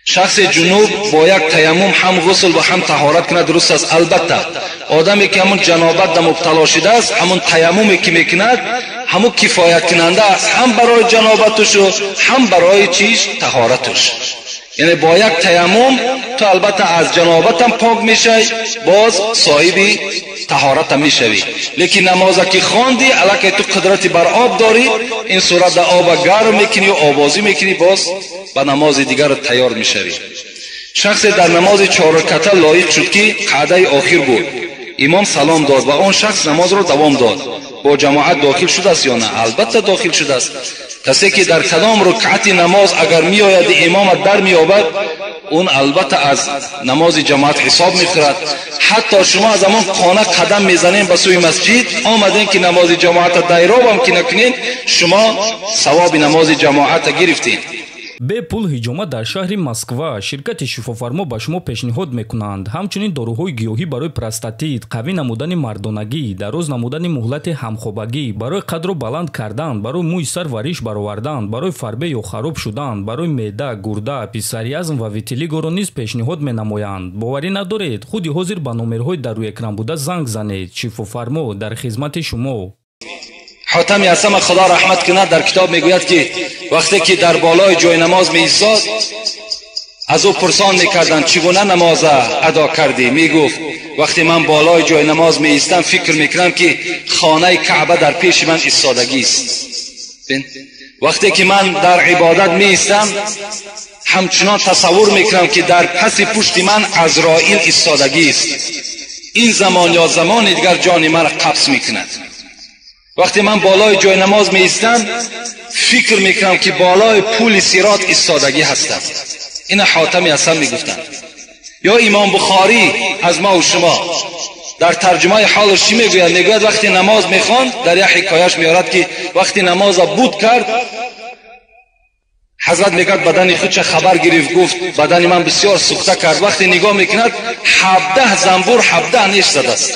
شخص جنوب با یک تیمم هم غسل و هم طهارت کنه درست است. البته آدمی که همون جنابت در مبتلا شده است، همون تیممی که میکند همون کفایت کننده است، هم برای جنابتش و هم برای طهارتش. یعنی با یک تیمم تو البته از جنابت هم پاک میشی، باز صاحب طهارت هم میشوی. لیکن نماز که خواندی الکی تو قدرتی بر آب داری، این صورت در آب گرم میکنی و آوازی میکنی، باز به نماز دیگر تیار میشوی. شخص در نماز 4 رکعته لایق شد که قعده آخر بود، امام سلام داد و آن شخص نماز را دوام داد. با جماعت داخل شده است یا نه؟ البته داخل شده است. کسی که در کدام رکعت نماز اگر می آید امام در می یابد، اون البته از نماز جماعت حساب می خورد. حتی شما از امان خانه قدم میزنین به سوی مسجد، آمدین که نماز جماعت دایراب هم که نکنین، شما ثواب نماز جماعت گرفتین. бе пул ҳиҷомат дар шаҳри Москва ширкати шифофармо ба шумо пешниҳод мекунанд. ҳамчунин дороҳои гиёҳӣ барои простатит, қавӣ намудани мардонагӣ, дароз намудани муҳлати ҳамхобагӣ, барои қадро баланд кардан, барои мӯи сар вариш баровардан, барои фарбе ё хароб шудан, барои меъда, гурда, писариазм ва витилигоро низ пешниҳод менамоянд. боварӣ надоред, худи ҳозир ба номерҳои дар рӯи экран буда занг занед. шифофармо дар хизмати шумо. حاتم یعصم خدا رحمت کند در کتاب میگوید که وقتی که در بالای جای نماز می ایستاد، از او پرسان میکردند چگونه نماز ادا کردی؟ میگفت وقتی من بالای جای نماز می ایستم فکر میکنم که خانه کعبه در پیش من ایستادگی است. وقتی که من در عبادت می ایستم همچنان تصور میکنم که در پس پشت من عزرائیل ایستادگی است. این زمان یا زمان دیگر جان من را قبض میکند. وقتی من بالای جای نماز می ایستم فکر میکنم که بالای پول صراط ایستادگی هستم. این حاتم یعصم میگفتند. یا امام بخاری از ما و شما در ترجمه حالش چی میگوید؟ میگوید وقتی نماز میخواند، در یک حکایش میارد که وقتی نماز بود کرد، حضرت میگوید بدن خودش خبر گرفت، گفت بدن من بسیار سوخته کرد. وقتی نگاه میکند 17 زنبور 17 نیش زده است.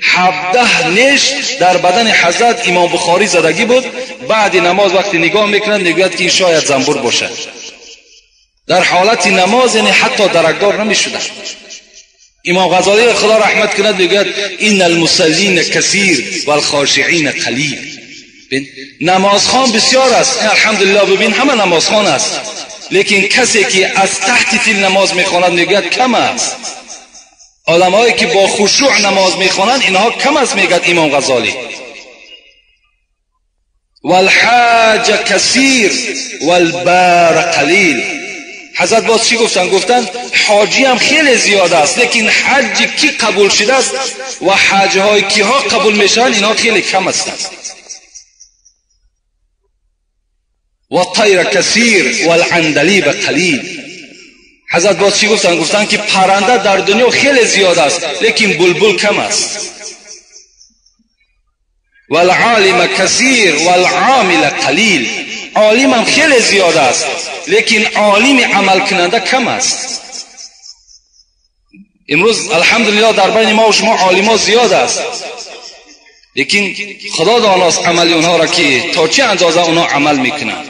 17 نیش در بدن حضرت امام بخاری زدگی بود. بعد نماز وقتی نگاه میکنند میگوید که شاید زنبور باشه. در حالت نماز یعنی حتی درکدار نمیشدن. امام غزالی خدا رحمت کند میگوید ان المصلین کثیر والخاشعین قلیل. نمازخوان بسیار است، الحمدلله. ببین همه نمازخوان است، لیکن کسی که از تحت تل نماز میخواند میگوید کم است. آدمایی که با خشوع نماز میخوانند اینها کم است، میگد امام غزالی. والحاج کثیر والبار قلیل. حضرت باز چی گفتن؟ گفتن حاجی هم خیلی زیاد است، لیکن حج کی قبول شده است و حج های کی ها قبول میشن اینها خیلی کم هستند. والطیر کثیر والعندلیب قلیل. حضرت باز چی گفتن؟ گفتن که پرنده در دنیا خیلی زیاد است، لیکن بلبل کم است. والعالم کثیر والعامل قلیل. عالم هم خیلی زیاد است، لیکن عالم عمل کننده کم است. امروز الحمدلله در بین ما و شما عالما زیاد است، لیکن خدا داناست عمل اونها را که تا چه اندازه اونها عمل میکنند.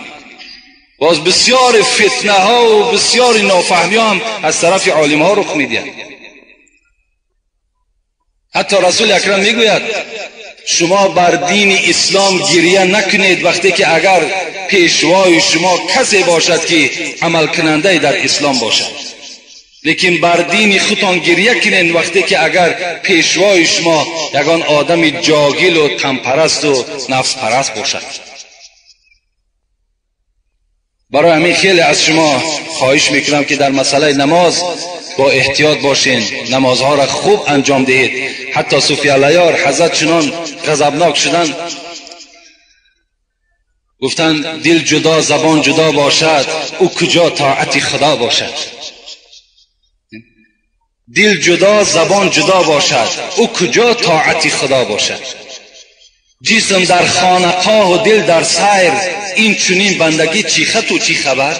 باز بسیار فتنه ها و بسیار نافهمی هم از طرف عالم ها رخ میدهد. حتی رسول اکرم میگوید شما بر دین اسلام گریه نکنید وقتی که اگر پیشوای شما کسی باشد که عمل کننده در اسلام باشد، لیکن بر دین خودتان گریه کنید وقتی که اگر پیشوای شما یگان آدم جاگل و تنپرست و نفس پرست باشد. برای همین خیلی از شما خواهش میکنم که در مسئله نماز با احتیاط باشین، نمازها را خوب انجام دهید. حتی صوفی علیار حضرت چنان غضبناک شدن، گفتن دل جدا زبان جدا باشد، او کجا طاعت خدا باشد. دل جدا زبان جدا باشد، او کجا طاعت خدا باشد. جسم در خانقاه و دل در سیر، این چنین بندگی چی خط و چی خبر؟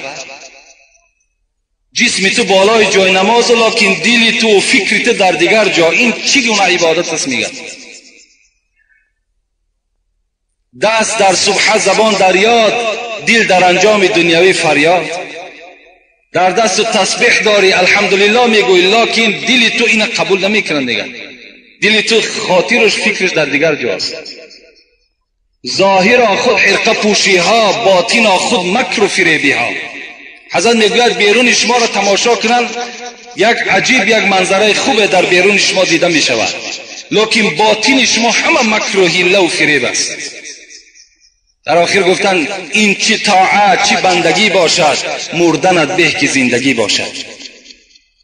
جسم تو بالای جای نماز لیکن دل تو و فکر تو در دیگر جا، این چی گونه عبادت است؟ میگه دست در صبح زبان در یاد، دل در انجام دنیوی فریاد، در دست تسبیح داری الحمدلله میگوی، لکن دل تو اینو قبول نمیکنه دیگه. دل تو خاطرش فکرش در دیگر جاست. ظاهر خود حرقه پوشی ها، باطن خود مکر و فریبی ها. حضرت میگوید بیرون شما را تماشا کنن، یک عجیب یک منظره خوبه در بیرون شما دیده می شود، لیکن باطن شما همه مکر و حیله و فریب است. در آخر گفتن این چی طاعت چی بندگی باشد، مردنت به که زندگی باشد.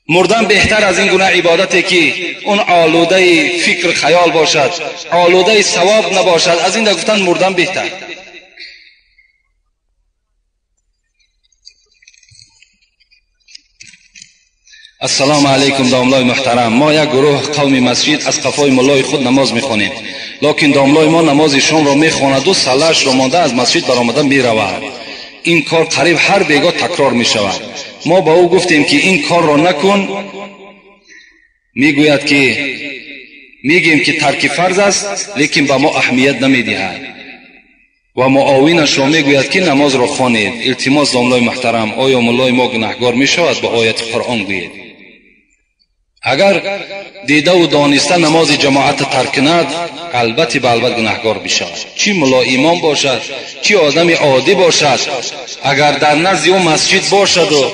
مردن بهتر از این گونه عبادتی که اون آلوده فکر خیال باشد، آلوده ثواب نباشد. از این در گفتن مردن بهتر. السلام علیکم داملای محترم. ما یک گروه قوم مسجد از قفای ملای خود نماز میخوانیم، لیکن داملای ما نماز شام را میخواند و سله‌اش را مانده از مسجد برآمده میرود. این کار قریب هر بیگاه تکرار میشود. ما با او گفتیم که این کار را نکن، میگوید که میگیم که ترک فرض است، لیکن به ما اهمیت نمیدهد و معاونش را میگوید که نماز را خوانید. التماس داملای محترم، آیا ملای ما گناهگار میشود؟ با آیت قرآن گویید. اگر دیده و دانسته نماز جماعت ترک کند، البته به البته گناهگار بشود، چی ملا امام باشد چی آدم عادی باشد. اگر در نزد او مسجد باشد و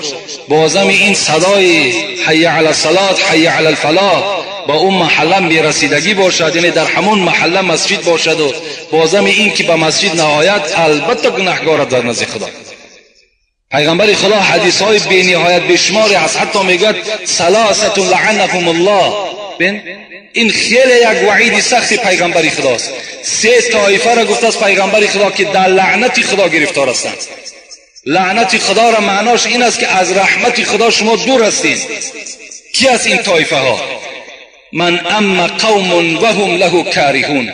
بازم این صدای حی علی الصلاة حی علی الفلاح با اون محله میرسیدگی باشد، یعنی در همون محله مسجد باشد و بازم این که به مسجد نهایت، البته گناهگار در نزد خدا. پیغمبر خدا حدیث های بی نهایت بشماری هست، حتی میگوید ثلاثه لعنهم الله. این خیلی یک وعید سخت پیغمبر خداست. سه طایفه را گفته است پیغمبر خدا که در لعنت خدا گرفتار هستند. لعنت خدا را معناش این است که از رحمت خدا شما دور هستید. کی است این طایفه ها؟ من اما قوم و هم له کارهون.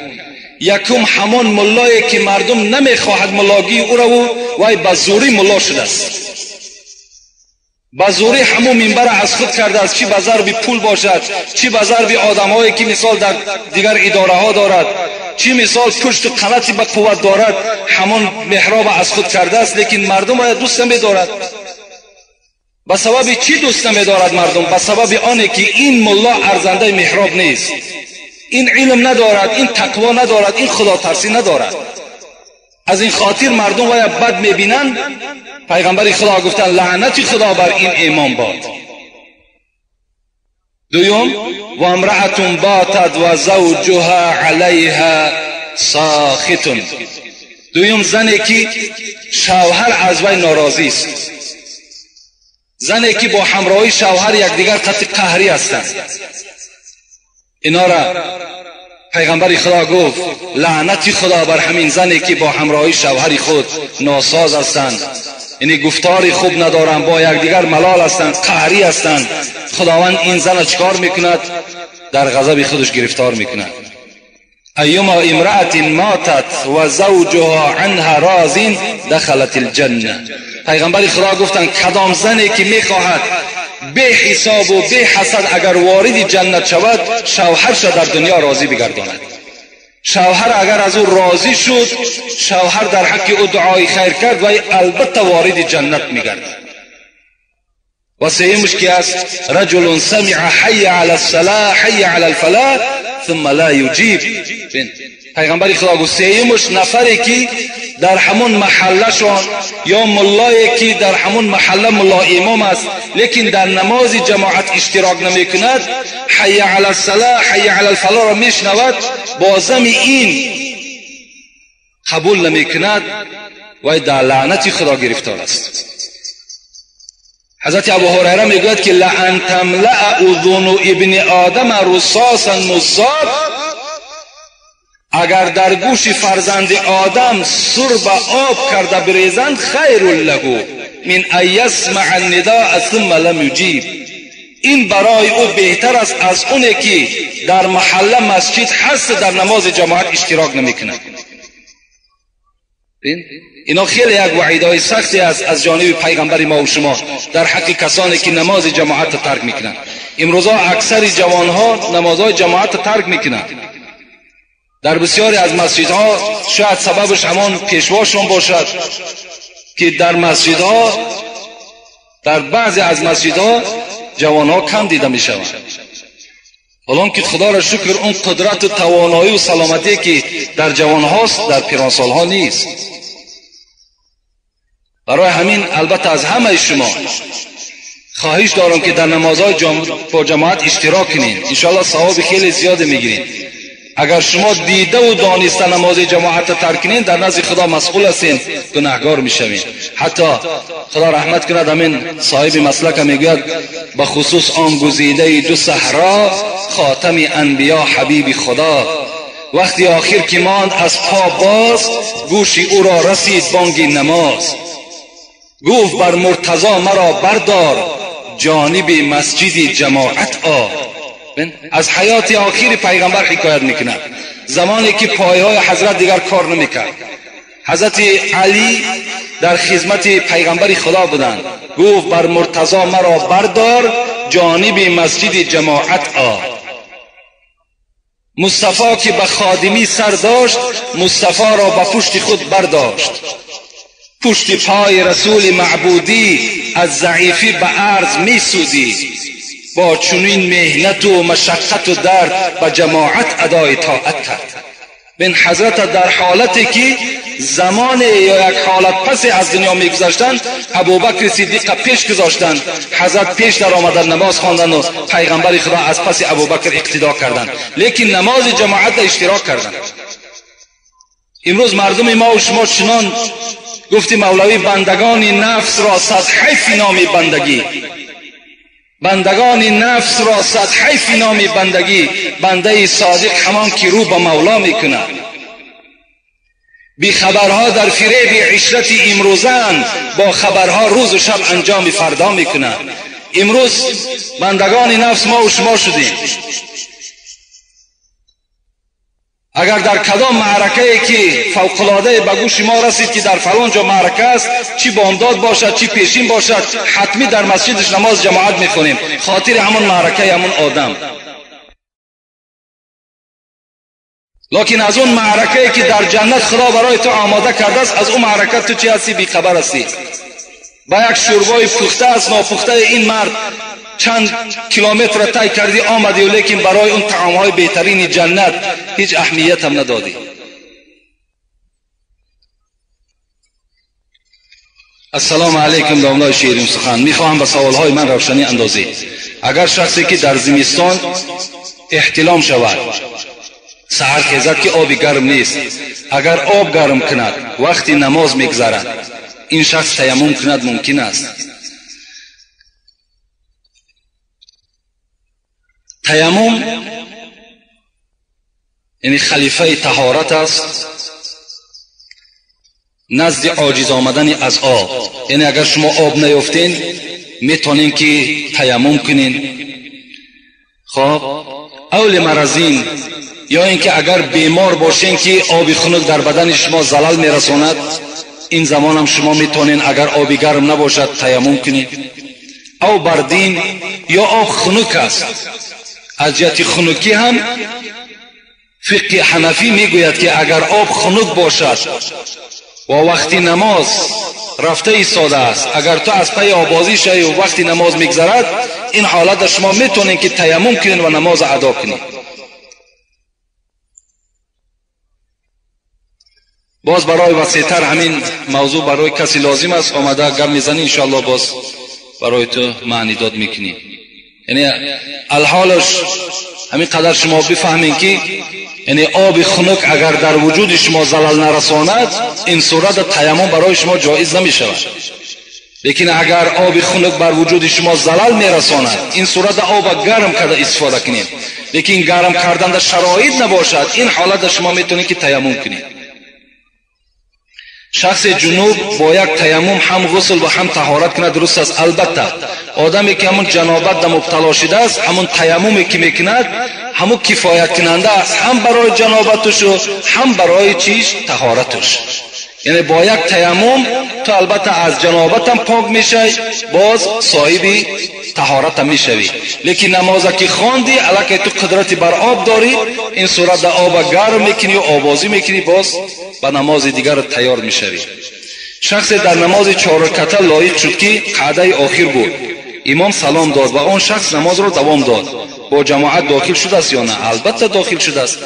یکم همان ملایی که مردم نمیخواهد ملاگی او را و وای بزوری ملا شده است. بزوری همون منبر از خود کرده است، چی به ضرب پول باشد، چی به ضرب آدمایی که مثال در دیگر اداره ها دارد، چی مثال پشت قناتی به قوت دارد، همون محراب از خود کرده است. لیکن مردم را دوست نمی‌دارد. به سبب چی دوست نمی‌دارد مردم؟ به سبب آنه که این ملا ارزنده محراب نیست، این علم ندارد، این تقوا ندارد، این خدا ترسی ندارد. از این خاطر مردم وای بد میبینند. پیغمبر خدا گفتن لعنت خدا بر این امام باد. دوم و امرأة باتت و زوجها علیها ساخط. دوم زنی که شوهر از وی ناراضی است، زنی که با همراهی شوهر یکدیگر تحت قهری هستند. اینا را پیغمبر خدا گفت لعنت خدا بر همین زنی که با همراهی شوهر خود ناساز هستند، یعنی گفتاری خوب ندارند، با یکدیگر ملال هستند، قهری هستند. خداوند این زن چیکار میکند؟ در غضب خودش گرفتار میکند. ایما امرأة ماتت و زوجها عنها راض دخلت الجنه. پیغمبر خدا گفتند کدام زنی که میخواهد به حساب و به حسد اگر وارد جنت شود، شوهرش در دنیا راضی بگرداند. شوهر اگر از او راضی شد، شوهر در حق او دعای خیر کرد و البته وارد جنت میگردد. و سومش که است رجل سمع حی علی الصلاة حی علی الفلاح ثم لا یجیب. پیغمبر خدا گفت سومش نفری که در همون محله شان یا ملایی که در همون محله ملا امام است لیکن در نماز جماعت اشتراک نمی کند، حی علی الصلاة حی علی الفلاح را میشنود، بازم این قبول نمی کند و در لعنت خدا گرفتار است. حضرت ابو هریره میگوید که لئن تملأ اذن ابن آدم رصاصا مزاد. اگر در گوش فرزند آدم سرب آب کرده بریزند، خیر له من ان یسمع النداء ثم لم یجیب. این برای او بهتر است از اونه که در محله مسجد هست در نماز جماعت اشتراک نمیکند. اینا خیلی یک وعیدهای سختی است از جانب پیغمبر ما و شما در حق کسانی که نماز جماعت ترک میکنند. امروزا اکثر جوانها نمازهای جماعت ترک میکنند. در بسیاری از مسجدها شاید سببش همان پیشواشون باشد که در مسجدها، در بعضی از مسجدها جوانها کم دیده می شوند. حالا که خدا را شکر اون قدرت و توانایی و سلامتی که در جوانهاست در پیرانسالها نیست. برای همین البته از همه شما خواهش دارم که در نمازهای با جماعت اشتراک کنین، انشاءالله ثواب خیلی زیاد میگیرین. اگر شما دیده و دانسته نماز جماعت ترک کنین، در نزد خدا مسئول هستین، گناهگار میشوین. حتی خدا رحمت کند همین صاحب مسلک میگوید به خصوص آن گزیده دو صحرا، خاتم انبیا حبیب خدا، وقتی آخر که ماند از پا باز، گوش او را رسید بانگ نماز. گفت بر مرتضی مرا بردار، جانب مسجد جماعت آ. از حیات آخر پیغمبر حکایت میکنه، زمانی که پایهای حضرت دیگر کار نمیکرد. حضرت علی در خدمت پیغمبر خدا بودند. گفت بر مرتضی مرا بردار، جانب مسجد جماعت آ. مصطفی که به خادمی سر داشت، مصطفی را به پشت خود برداشت. پشت پای رسول معبودی، از ضعیفی به عرض می سودی. با چنین مهنت و مشقت و درد به جماعت ادای طاعت کرد. بین حضرت در حالتی که زمان یا یک حالت پس از دنیا می گذاشتند، ابوبکر صدیق پیش گذاشتند، حضرت پیش در آمدن نماز خواندند و پیغمبر خدا از پس ابوبکر اقتدا کردند، لیکن نماز جماعت اشتراک کردند. امروز مردم ما و شما چنان گفتی مولوی بندگان نفس را صد حیف نامی بندگی، بندگان نفس را صد حیف نامی بندگی. بنده صادق همان که رو به مولا میکنه. بی خبرها در فریب عشرت امروزن، با خبرها روز و شب انجام فردا میکنه. امروز بندگان نفس ما و شما شدیم. اگر در کدام معرکه که فوق‌العاده به گوش ما رسید که در فلان جا معرکه است، چی بامداد باشد چی پیشین باشد، حتمی در مسجدش نماز جماعت میخونیم، خاطر همون معرکه همون آدم. لکن از اون معرکه که در جنت خدا برای تو آماده کرده است، از اون معرکه تو چی هستی؟ بیخبر هستی. با یک شوربای پخته است ناپخته این مرد چند کیلومتر طی کردی آمدی، لیکن برای اون طعامهای بهترین جنت هیچ اهمیت هم ندادی. السلام علیکم دامنای شیرین سخن. میخواهم به سوالهای من روشنی اندازی. اگر شخصی که در زمستان احتلام شود، سحر خیزد که آبی گرم نیست، اگر آب گرم کند وقتی نماز میگذرد، این شخص تیمم کند ممکن است؟ تیمم یعنی خلیفه طهارت است نزد عاجز آمدن از آب. یعنی اگر شما آب نیافتین میتونین که تیمم کنین. خب اول مرضین یا اینکه اگر بیمار باشین که آب خنک در بدن شما زلال میرساند، این زمان هم شما میتونین اگر آب گرم نباشد تیمم کنین. او بردین یا آب خنک است. از جهت خنکی هم فقه حنفی میگوید که اگر آب خنک باشد و وقتی نماز رفته ایستاده است، اگر تو از پی آبازی شوی و وقتی نماز میگذرد، این حالت شما میتونین که تیمم کنین و نماز ادا کنین. باز برای وسیع‌تر همین موضوع برای کسی لازم است آمده گپ میزنی، انشاءالله باز برای تو معنی داد میکنی. یعنی الحالش همین قدر شما بفهمین که یعنی آب خنک اگر در وجود شما زلال نرساند، این صورت تیمم برای شما جایز نمی شود. لیکن اگر آب خنک بر وجود شما زلال میرساند، این صورت آب گرم کرده استفاده کنید. لیکن گرم کردن در شرایط نباشد، این حالت شما میتونید که تیمم کنید. شخص جنوب با یک تیمم هم غسل و هم طهارت کنه، درست است. البته آدمی که همون جنابت در مبتلا شده است، همون تیممی که میکند همون کفایت کننده است، هم برای جنابتش و هم برای چیز طهارتش. یعنی با یک تیمم تو البته از جنابت هم پاک میشی، باز صاحب طهارت هم میشوی. لیکن نماز که خواندی الکی تو قدرتی بر آب داری، این صورت آب گرم میکنی و آبازی میکنی، باز به نماز دیگر تیار میشوی. شخص در نماز 4 رکعته لایق شد که قعده آخر بود. امام سلام داد و آن شخص نماز را دوام داد. با جماعت داخل شده است یا نه؟ البته داخل شده است.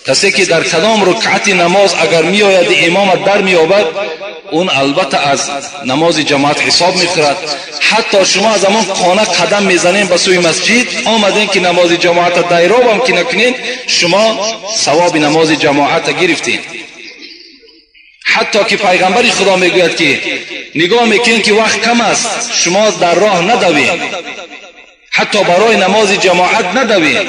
کسی که در کدام رکعت نماز اگر می آید امام در می آورد، اون البته از نماز جماعت حساب می خورد. حتی شما از زمان خانه قدم میزنین به سوی مسجد، آمدین که نماز جماعت دایراب هم که نکنین، شما ثواب نماز جماعت گرفتین. حتی که پیغمبر خدا میگوید که نگاه میکنین که وقت کم است، شما در راه ندوین، حتی برای نماز جماعت ندوین،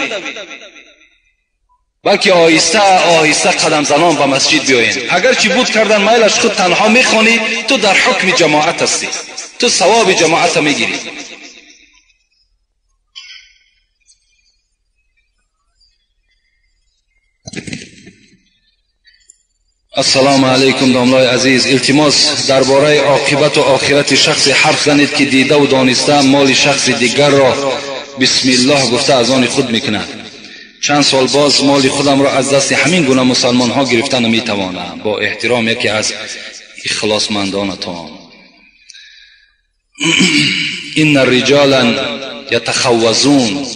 بلکه آهسته آهسته قدم زنان به مسجد بیاین. اگر چی بود کردن میلش خود تنها میخوانی، تو در حکم جماعت هستی، تو ثواب جماعت میگیری. السلام علیکم داملای عزیز، التماس درباره عاقبت و آخرت شخص حرف زنید که دیده و دانسته مال شخص دیگر را بسم الله گفته از آن خود میکند. چند سال باز مال خودم را از دست همین گونه مسلمان ها گرفتن نمیتوانم. با احترام یکی از اخلاصمندانتان. این الرجالا یتخوضون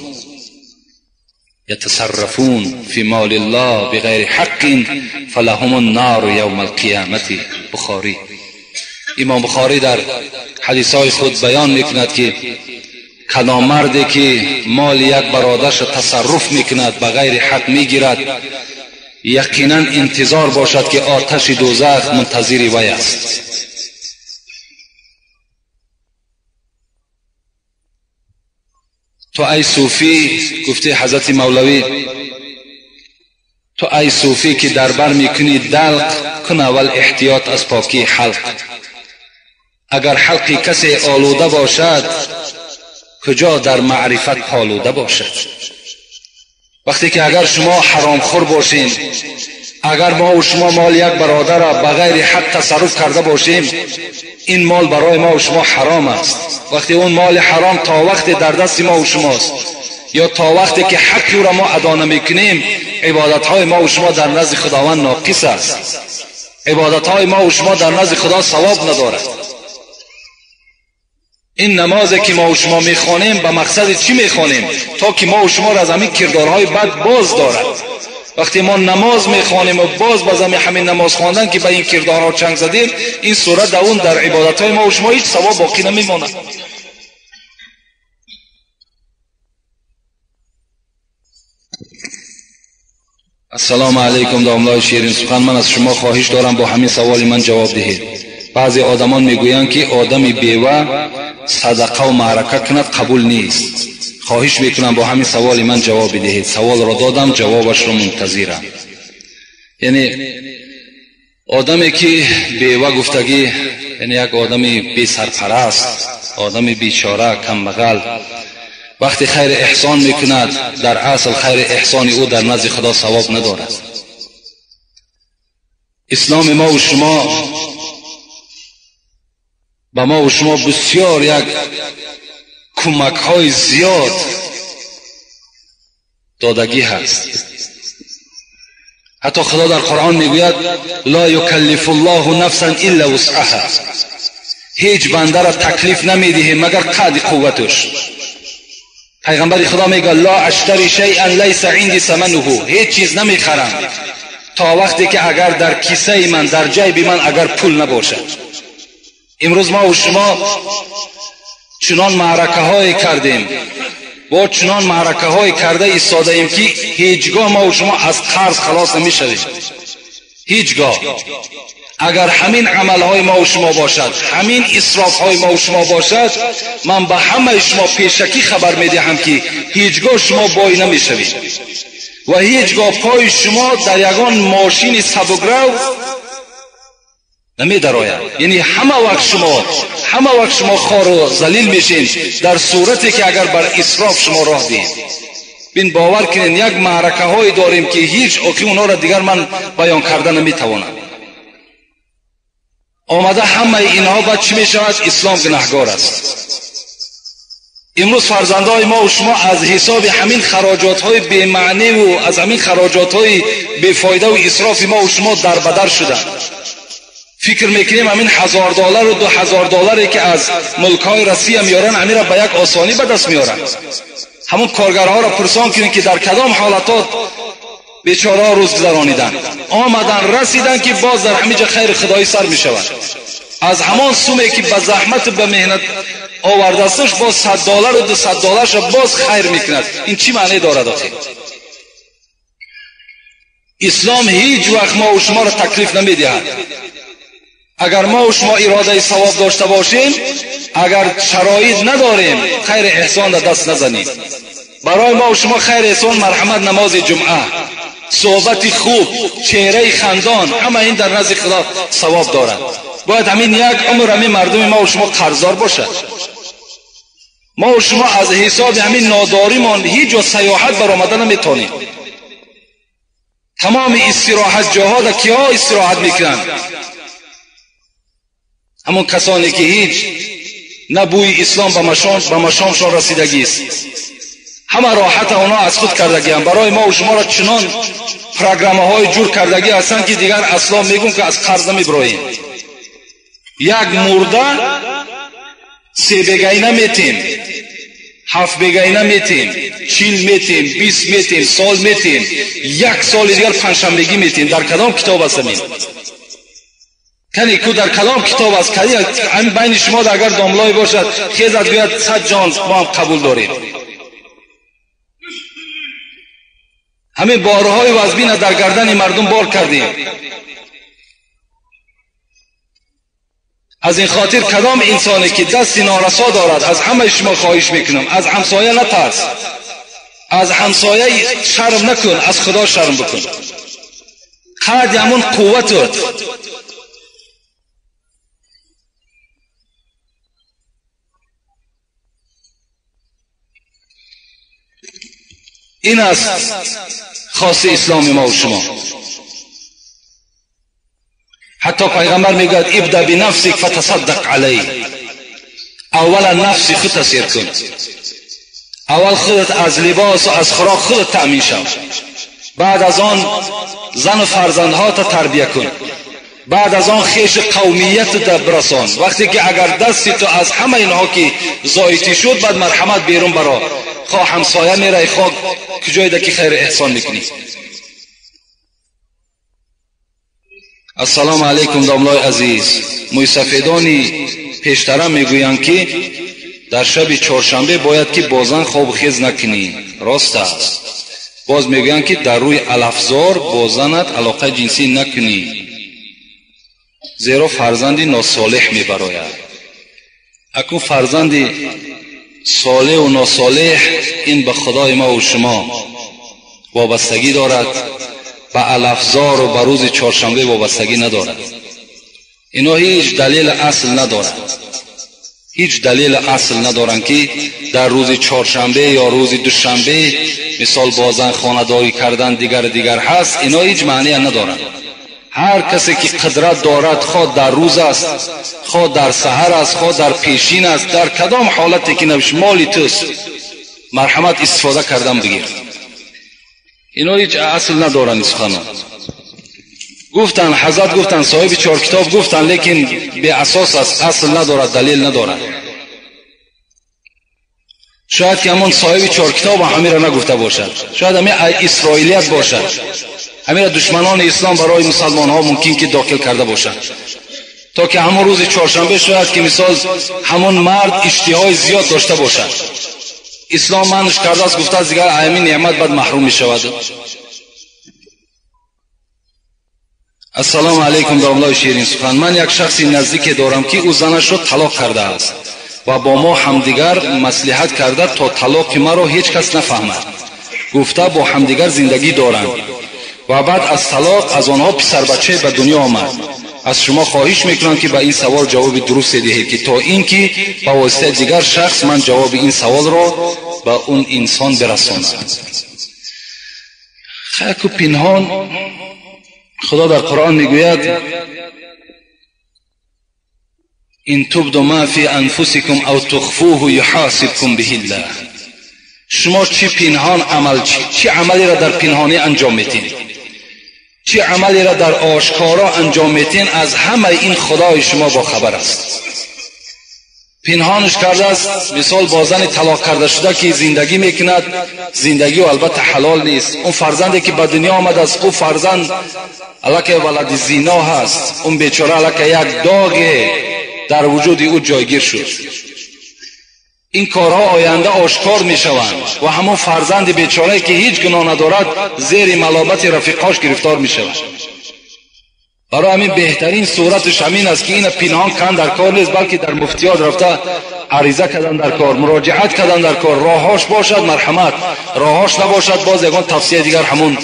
یتصرفون فی مال الله بغیر حق فلهم النار یوم القیامت. بخاری. امام بخاری در حدیثهای خود بیان میکند که کدام مردی که مال یک برادرش تصرف میکند بغیر حق میگیرد، یقینا انتظار باشد که آتش دوزخ منتظر وی است. تو ای صوفی، گفته حضرت مولوی، تو ای صوفی که دربر میکنی دلق کن اول احتیاط از پاکی حلق. اگر حلقی کسی آلوده باشد، کجا در معرفت پالوده باشد. وقتی که اگر شما حرام خور باشین، اگر ما و شما مال یک برادر را بغیر حق تصرف کرده باشیم، این مال برای ما و شما حرام است. وقتی اون مال حرام تا وقتی در دست ما و شماست، یا تا وقتی که حقی را ما ادا نمیکنیم، عبادتهای ما و شما در نزد خداوند ناقص است. عبادتهای ما و شما در نزد خدا ثواب ندارد. این نمازی که ما و شما میخوانیم به مقصد چی میخوانیم؟ تا که ما و شما را از همین کردارهای بد باز دارد. وقتی ما نماز میخوانیم و باز همین نماز خواندن که به این کردارها چنگ زدیم، این صورت اون در عبادتهای ما و شما هیچ ثواب باقی نمیماند. السلام علیکم داملای شیرین سخن، من از شما خواهش دارم با همین سوال من جواب دهید. بعضی آدمان میگویند که آدمی بیوه صدقه و معرکه کند قبول نیست. خواهش میکنم با همین سوال من جواب بدهید. سوال را دادم، جوابش را منتظرم. یعنی آدمی که بیوه گفتگی، یعنی یک آدمی بی سرپرست، آدمی بیچاره کمبغل، وقتی خیر احسان میکند، در اصل خیر احسان او در نزد خدا ثواب ندارد. اسلام ما و شما با ما و شما بسیار یک کمک های زیاد دادگی هست. حتی خدا در قرآن میگوید لا یکلف الله نفسا الا وسعها. هیچ بنده را تکلیف نمیده مگر قدر قوتش. پیغمبر خدا میگه لا اشتری شیئا لیس عندي ثمنه. هیچ چیز نمیخرم تا وقتی که اگر در کیسه من، در جیب من اگر پول نباشد. امروز ما و شما چنان معرکه های کردیم، با چنان معرکه های کرده ایستاده ایم که هیچگاه ما و شما از قرض خلاص نمیشویم. هیچگاه. اگر همین عمل های ما و شما باشد، همین اسراف های ما و شما باشد، من به همه شما پیشکی خبر میدهم که هیچگاه شما بای نمیشوید و هیچگاه پای شما در یگان ماشین سبکرو نمیدراید. یعنی همه وقت شما خار و ذلیل میشین در صورتی که اگر بر اسراف شما راه دید. بین باور کنین یک معرکه های داریم که هیچ اوکی اونا را دیگر من بیان کردن نمیتوانم. آمده همه اینها بعد چی میشود؟ اسلام گناهگار است. امروز فرزندای ما و شما از حساب همین خراجات های بی معنی و از همین خراجات های بی فایده و اسراف ما و شما در بدر شدند. فکر میکنیم همین $1000 و $2000 که از ملک‌های روسیه میارن همین را به یک آسانی به دست میارن. همون کارگرها را پرسان کنید که در کدام حالات بیچاره روز گذرانیدن، آمدن رسیدن که باز در همینجا خیر خدایی سر میشود. از همان سومی که به زحمت و به مهنت آورده استش باز $100 و $200 باز خیر میکند. این چی معنی دارد آخه؟ اسلام هیچ وقت ما و شما را تکلیف نمیدهد. اگر ما و شما اراده ثواب داشته باشیم، اگر شرایط نداریم، خیر احسان را دست نزنیم. برای ما و شما خیر احسان مرحمت، نماز جمعه، صحبت خوب، چهره خندان، همه این در نزد خدا ثواب دارد. باید همین یک عمر همین مردم ما و شما قرضدار باشد. ما و شما از حساب همین ناداریمان هیچ جا سیاحت برآمده نمیتونیم. تمام استراحت جاها در کیا استراحت میکنند؟ همون کسانی که هیچ نه بوی اسلام به مشامشان رسیدگی است. همه راحت اونا از خود کردگی هم. برای ما و شما را چنان پروگرام های جور کردگی هستند که دیگر اصلا میگن که از قرض نمیبراییم. یک مرده 3 بگینه میتیم، 7 بگینه میتیم، 40 میتیم، 20 میتیم، سال میتیم، 1 سال دیگر پنجشنبگی میتیم. در کدام کتاب است همین؟ کنی که در کلام کتاب است که همین بین شما در اگر داملای باشد خیزت گوید 100 جان ما هم قبول داریم. همین بارهای وزبین در گردن مردم بار کردیم. از این خاطر کدام انسانی که دست نارسا دارد از همه شما خواهش میکنم از همسایه نترس، از همسایه شرم نکن، از خدا شرم بکن. قد همون قوتت این است خاص اسلام ما و شما. حتی پیغمبر میگه ابدا بنفسک فتصدق علی، اولا نفس خودت تسیر کن، اول خودت از لباس و از خوراک خودت تأمین شو، بعد از آن زن و فرزندها تا تربیه کن، بعد از آن خیش قومیت تا برسان. وقتی که اگر دستی تو از همه اینها که زایتی شد بعد مرحمت بیرون برا، خواه همسایه میره خواه کجای ده که خیر احسان میکنی. السلام علیکم داملای عزیز. موسفیدانی پیشترم میگویند که در شب چهارشنبه باید که بازن خواب خیز نکنی. راست است. باز میگویند که در روی الافزار بازنت علاقه جنسی نکنی، زیرا فرزندی ناصالح میبراید. اکنون فرزندی صالح و ناصالح این به خدای ما و شما وابستگی دارد، به الافزار و به روز چهارشنبه وابستگی ندارد. اینا هیچ دلیل اصل ندارد، هیچ دلیل اصل ندارند که در روز چهارشنبه یا روز دوشنبه مثال بازن خانه‌داری کردن دیگر هست. اینا هیچ معنی ندارند. هر کسی که قدرت دارد، خواه در روز است، خواه در سحر است، خواه در پیشین است، در کدام حالتی که نبیش مالی توست، مرحمت استفاده کردن بگیر. اینا هیچ اصل ندارن. سخنان گفتن، حضرت گفتن، صاحب 4 کتاب گفتن، لیکن به اساس است، اصل ندارد، دلیل ندارد. شاید که همون صاحب 4 کتاب همین را نگفته باشد، شاید همین اسرائیلیت باشد، همین دشمنان اسلام برای مسلمان ها ممکن که داخل کرده باشد تا که همون روز چهارشنبه شاید که مثال همون مرد اشتهای زیاد داشته باشد. اسلام منش کرده است، گفته است دیگر همین نعمت بعد محروم می شود. السلام علیکم داملای شیرین سخن. من یک شخصی نزدیک دارم که او زنش را طلاق کرده است و با ما همدیگر مصلحت کرده تا طلاق مرا هیچ کس نفهمد. گفته با همدیگر زندگی دارند و بعد از طلاق از آنها پسر بچه به دنیا آمد. از شما خواهش میکنم که به این سوال جواب درست دهید که تا اینکه با واسطه دیگر شخص من جواب این سوال را به اون انسان برسانم. خاک و پنهان، خدا در قرآن میگوید ان تبدوا ما فی انفسکم او تخفوه یحاسبکم به الله. شما چی پنهان عمل چی عملی را در پنهانی انجام میدید، چه عملی را در آشکارا انجام میتین از همه این خدای شما با خبر است. پنهانش کرده است. مثال با زن طلاق کرده شده که زندگی میکند، زندگی و البته حلال نیست. اون فرزندی که به دنیا آمده است، او فرزند الکه ولد زنا هست، اون بیچاره الکه یک داغ در وجود او جایگیر شد. این کارها آینده آشکار می شوند و همون فرزند بیچاره که هیچ گناه ندارد زیر ملامت رفیقاش گرفتار می شود. برای همین بهترین صورتش همین است که این پنهان کردن در کار نیست، بلکه در مفتیات رفته عریضه کردن در کار، مراجعت کردن در کار. راهاش باشد مرحمت، راهاش نباشد باز یگان توصیه دیگر همون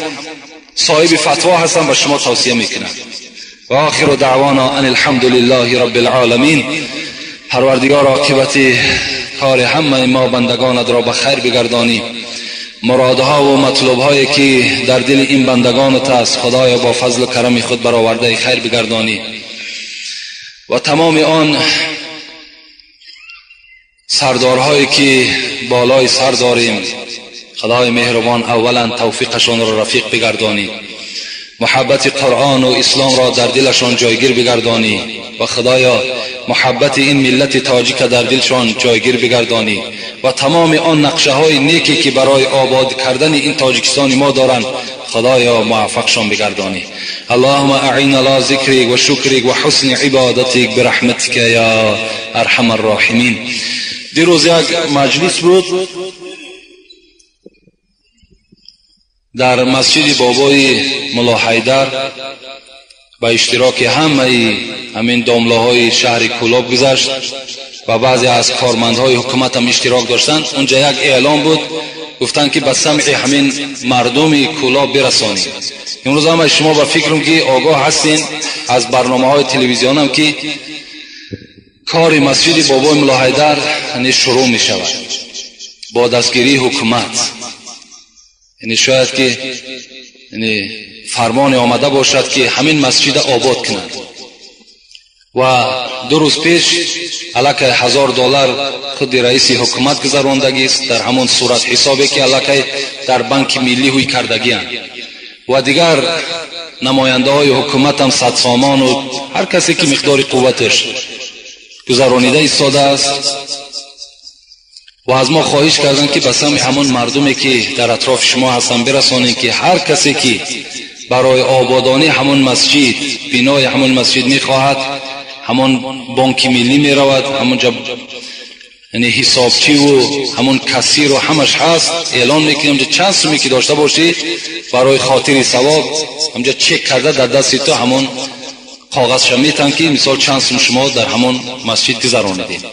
صاحب فتوا هستن به شما توصیه میکنن. و آخر دعوانا ان الحمد لله رب العالمین. پروردگار عاقبت کار همه ما بندگانت را به خیر بگردانی. مرادها و مطلوبهایی که در دل این بندگانت است خدایا با فضل و کرم خود برآورده خیر بگردانی و تمام آن سردارهایی که بالای سر داریم خدای مهربان اولا توفیقشان را رفیق بگردانی، محبت قرآن و اسلام را در دلشان جایگیر بگردانی و خدایا محبت این ملت تاجیک در دلشان جایگیر بگردانی و تمام آن نقشه های نیکی که برای آباد کردن این تاجیکستان ما دارند خدایا موفقشان بگردانی. اللهم اعین علی ذکرک و شکرک و حسن عبادتک برحمتک یا ارحم الراحمین. دیروز یک مجلس بود در مسجد بابای ملا حیدر با اشتراک همین داملاهای شهر کولاب گذشت و بعضی از کارمندهای حکومت هم اشتراک داشتند. اونجا یک اعلام بود، گفتن که به سمع همین مردم کولاب برسانید. امروز هم شما با فکرم که آگاه هستین از برنامه‌های تلویزیون هم که کار مسجد بابای ملا حیدر شروع می شود با دستگیری حکومت. یعنی شاید که فرمان آمده باشد که همین مسجد آباد کنند و 2 روز پیش علاکه $1000 خود رئیس حکومت گذراندگی است در همون صورت حسابی که علاکه در بانک ملی ہوئی کردگی هست و دیگر نماینده های حکومت هم صد سامان و هر کسی که مقدار قوتش گذرانیده ایستاده است و از ما خواهش کردن که به سمع همون مردمی که در اطراف شما هستن برسانید که هر کسی که برای آبادانی همون مسجد بنای همون مسجد میخواهد همون بانک ملی میرود، همون یعنی حسابچی و همون کسی رو همش هست، اعلان میکنیم که چند سومی که داشته باشید برای خاطر ثواب همونجا چک کرده در دست تو همون کاغذ میتن که مثال چند سوم شما در همون مسجد گذراندید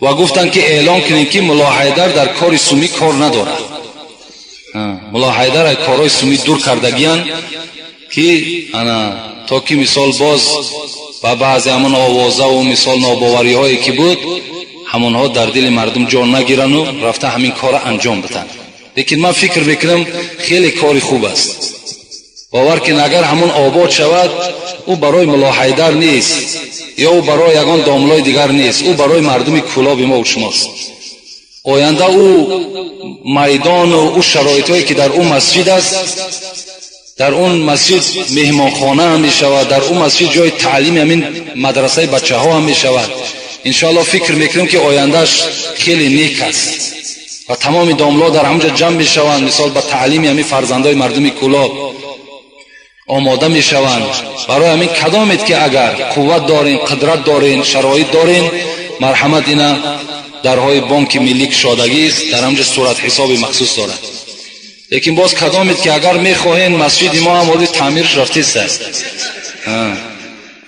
و گفتن که اعلان کنین که ملا حیدر در کار سومی کار نداره. ملا حیدر از کارهای سومی دور کردگیان که تا که مثال باز و بعضی همون آوازه و مثال ناباوری هایی که بود همونها در دل مردم جان نگیرن و رفته همین کار انجام بدن. لیکن من فکر میکنم خیلی کاری خوب است. باور کن اگر همون آباد شود او برای ملا حیدر نیست یا او برای یگان داملای دیگر نیست، او برای مردم کولاب ما و شماست. آینده او میدان و او شرایطی که در اون مسجد است، در اون مسجد مهمانخانه هم می شود، در اون مسجد جای تعلیم همین مدرسه بچه ها هم می شود. انشاءالله فکر میکنم که آیندهش خیلی نیک است و تمام داملا در همونجا جمع می شوند، مثال با تعلیم همین فرزندای مردم کولاب آماده می شوند. برای همین کدامید که اگر قوت دارین، قدرت دارین، شرایط دارین، مرحمت اینا درهای بانک ملی کشادگی است، در همونجا صورت حساب مخصوص دارد. لیکن باز کدامید که اگر میخواهین مسجد ما هم ولی تعمیرش رفته است،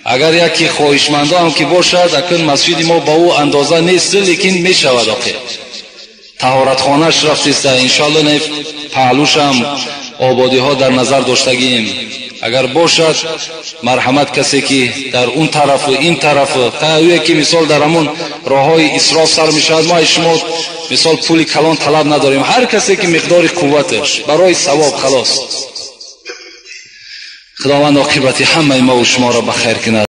اگر یکی خواهشمنده هم که باشد اکن مسجد ما با او اندازه نیست لیکن میشود آخه طهارت خانهش رفته است. انشاءالله نه پهلوش هم آبادی ها در نظر داشتگیم. اگر باشد مرحمت کسی که در اون طرف و این طرف قویه که مثال در همون راه های اسراف سر می شود، ما شما مثال پول کلان طلب نداریم، هر کسی که مقدار قوتش برای ثواب خلاص. خداوند عاقبت همه ما و شما را بخیر کند.